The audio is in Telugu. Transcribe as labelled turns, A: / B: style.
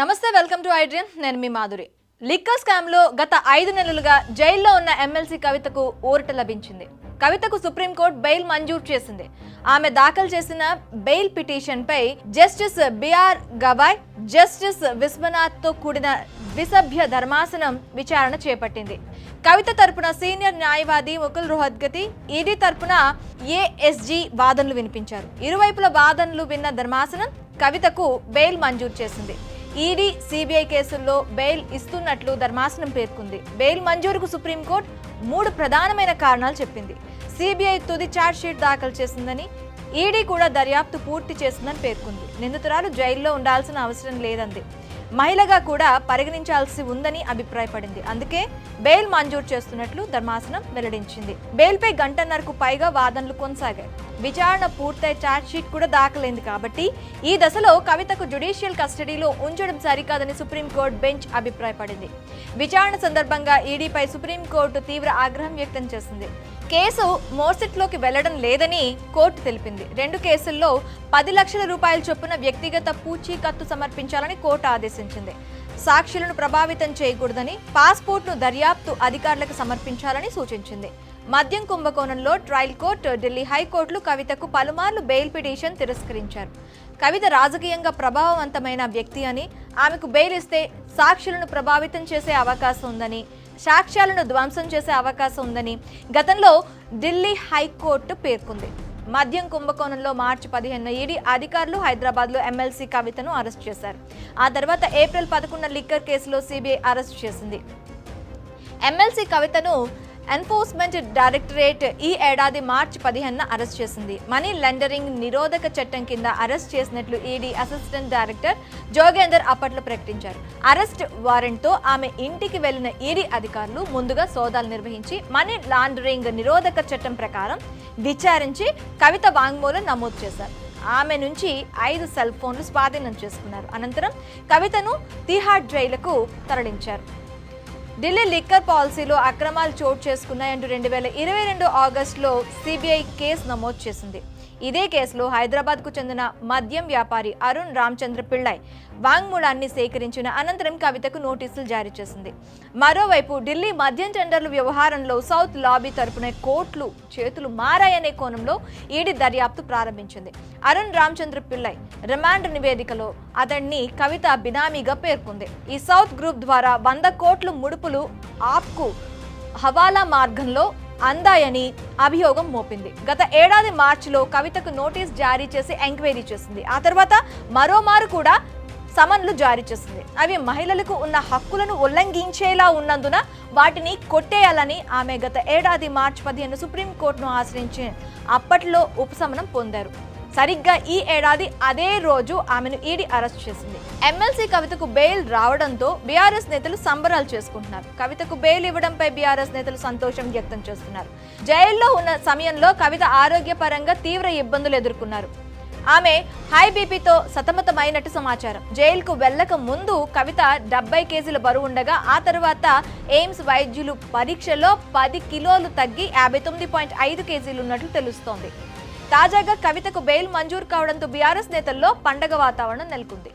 A: నమస్తే, వెల్కమ్ టు ఐడ్రీమ్. నేను మీ మాధురి. లిక్కర్ స్కామ్ లో గత 5 నెలలుగా జైల్లో ఉన్న ఎమ్మెల్సీ కవితకు ఊరట లభించింది. కవితకు సుప్రీంకోర్టు బెయిల్ మంజూరు చేసింది. ఆమె దాఖలు చేసిన బెయిల్ పిటిషన్ పై justice BR Gavai, justice Vishwanath తో కూడిన ద్విసభ్య ధర్మాసనం విచారణ చేపట్టింది. కవిత తరపున సీనియర్ న్యాయవాది ముకుల్ రోహత్గతి, ఈడీ తరపున ఏఎస్జీ వాదనలు వినిపించారు. ఇరువైపుల వాదనలు విన్న ధర్మాసనం కవితకు బెయిల్ మంజూరు చేసింది. ఈడీ, సిబిఐ కేసుల్లో బెయిల్ ఇస్తున్నట్లు ధర్మాసనం పేర్కొంది. బెయిల్ మంజూరుకు సుప్రీంకోర్టు 3 ప్రధానమైన కారణాలు చెప్పింది. సిబిఐ తుది ఛార్జ్ షీట్ దాఖలు చేసిందని, ఈడీ కూడా దర్యాప్తు పూర్తి చేసిందని పేర్కొంది. నిందితురాలు జైల్లో ఉండాల్సిన అవసరం లేదంది. మహిళగా కూడా పరిగణించాల్సి ఉందని అభిప్రాయపడింది. అందుకే బెయిల్ మంజూరు చేస్తున్నట్లు ధర్మాసనం వెల్లడించింది. బెయిల్పై గంటన్నరకు పైగా వాదనలు కొనసాగాయి. విచారణ పూర్తయి ఛార్జ్ షీట్ కూడా దాఖలైంది కాబట్టి ఈ దశలో కవితకు జ్యుడిషియల్ కస్టడీలో ఉంచడం సరికాదని సుప్రీంకోర్టు బెంచ్ అభిప్రాయపడింది. విచారణ సందర్భంగా ఈడీపై సుప్రీంకోర్టు తీవ్ర ఆగ్రహం వ్యక్తం చేసింది. కేసు మోర్సిట్లోకి వెళ్లడం లేదని కోర్టు తెలిపింది. 2 కేసుల్లో 10 లక్షల రూపాయల చొప్పున వ్యక్తిగత పూచీకత్తు సమర్పించాలని కోర్టు ఆదేశించింది. సాక్షులను ప్రభావితం చేయకూడదని, పాస్పోర్ట్ను దర్యాప్తు అధికారులకు సమర్పించాలని సూచించింది. మద్యం కుంభకోణంలో ట్రయల్ కోర్టు, ఢిల్లీ హైకోర్టులు కవితకు పలుమార్లు బెయిల్ పిటిషన్ తిరస్కరించారు. కవిత రాజకీయంగా ప్రభావవంతమైన వ్యక్తి అని, ఆమెకు బెయిల్ ఇస్తే సాక్షులను ప్రభావితం చేసే అవకాశం ఉందని, సాక్ష్యాలను ధ్వంసం చేసే అవకాశం ఉందని గతంలో ఢిల్లీ హైకోర్టు పేర్కొంది. మద్యం కుంభకోణంలో మార్చి 15 ఈడీ అధికారులు హైదరాబాద్లో ఎమ్మెల్సీ కవితను అరెస్ట్ చేశారు. ఆ తర్వాత ఏప్రిల్ 11 లిక్కర్ కేసులో సిబిఐ అరెస్ట్ చేసింది. ఎమ్మెల్సీ కవితను ఎన్ఫోర్స్మెంట్ డైరెక్టరేట్ ఈ ఏడాది మార్చి 15 అరెస్ట్ చేసింది. మనీ లాండరింగ్ నిరోధక చట్టం కింద అరెస్ట్ చేసినట్లు ఈడీ అసిస్టెంట్ డైరెక్టర్ జోగేందర్ అప్పట్లో ప్రకటించారు. అరెస్ట్ వారెంట్తో ఆమె ఇంటికి వెళ్లిన ఈడీ అధికారులు ముందుగా సోదాలు నిర్వహించి మనీ లాండరింగ్ నిరోధక చట్టం ప్రకారం విచారించి కవిత వాంగ్మూలం నమోదు చేశారు. ఆమె నుంచి 5 సెల్ ఫోన్లు స్వాధీనం చేసుకున్నారు. అనంతరం కవితను తిహార్ జైలుకు తరలించారు. ఢిల్లీ లిక్కర్ పాలసీలో అక్రమాలు చోటు చేసుకున్నాయంటూ 2022 ఆగస్టులో సిబిఐ కేసు నమోదు చేసింది. ఇదే కేసులో హైదరాబాద్కు చెందిన మద్యం వ్యాపారి అరుణ్ రామచంద్ర పిళ్ళై వాంగ్మూలాన్ని సేకరించిన అనంతరం కవితకు నోటీసులు జారీ చేసింది. మరోవైపు ఢిల్లీ మద్యం టెండర్ల వ్యవహారంలో సౌత్ లాబీ తరపున కోర్టులు చేతులు మారాయనే కోణంలో ఈడీ దర్యాప్తు ప్రారంభించింది. అరుణ్ రామచంద్ర పిళ్ళై రిమాండ్ నివేదికలో అతన్ని కవిత బినామీగా పేర్కొంది. ఈ సౌత్ గ్రూప్ ద్వారా 100 కోట్ల ముడుపులు ఆప్కు హవాలా మార్గంలో అందాయని అభియోగం మోపింది. గత ఏడాది మార్చిలో కవితకు నోటీస్ జారీ చేసి ఎంక్వైరీ చేసింది. ఆ తర్వాత మరోమారు కూడా సమన్లు జారీ చేసింది. అవి మహిళలకు ఉన్న హక్కులను ఉల్లంఘించేలా ఉన్నందున వాటిని కొట్టేయాలని ఆమె గత ఏడాది మార్చి 15 సుప్రీంకోర్టును ఆశ్రయించి అప్పట్లో ఉపశమనం పొందారు. సరిగ్గా ఈ ఏడాది అదే రోజు ఆమెను ఈడీ అరెస్ట్ చేసింది. ఎమ్మెల్సీ కవితకు బెయిల్ రావడంతో బీఆర్ఎస్ నేతలు సంబరాలు చేసుకుంటున్నారు. కవితకు బెయిల్ ఇవ్వడంపై బీఆర్ఎస్ నేతలు సంతోషం వ్యక్తం చేస్తున్నారు. జైల్లో ఉన్న సమయంలో కవిత ఆరోగ్యపరంగా తీవ్ర ఇబ్బందులు ఎదుర్కొన్నారు. ఆమె హై బీపీతో సతమతమైనట్టు సమాచారం. జైలుకు వెళ్లక ముందు కవిత 70 కేజీల బరువు ఉండగా ఆ తర్వాత ఎయిమ్స్ వైద్యులు పరీక్షలో 10 కిలోలు తగ్గి 59.5 కేజీలు ఉన్నట్లు తెలుస్తోంది. తాజాగా కవితకు బెయిల్ మంజూరు కావడంతో బీఆర్ఎస్ నేతల్లో పండగ వాతావరణం నెలకొంది.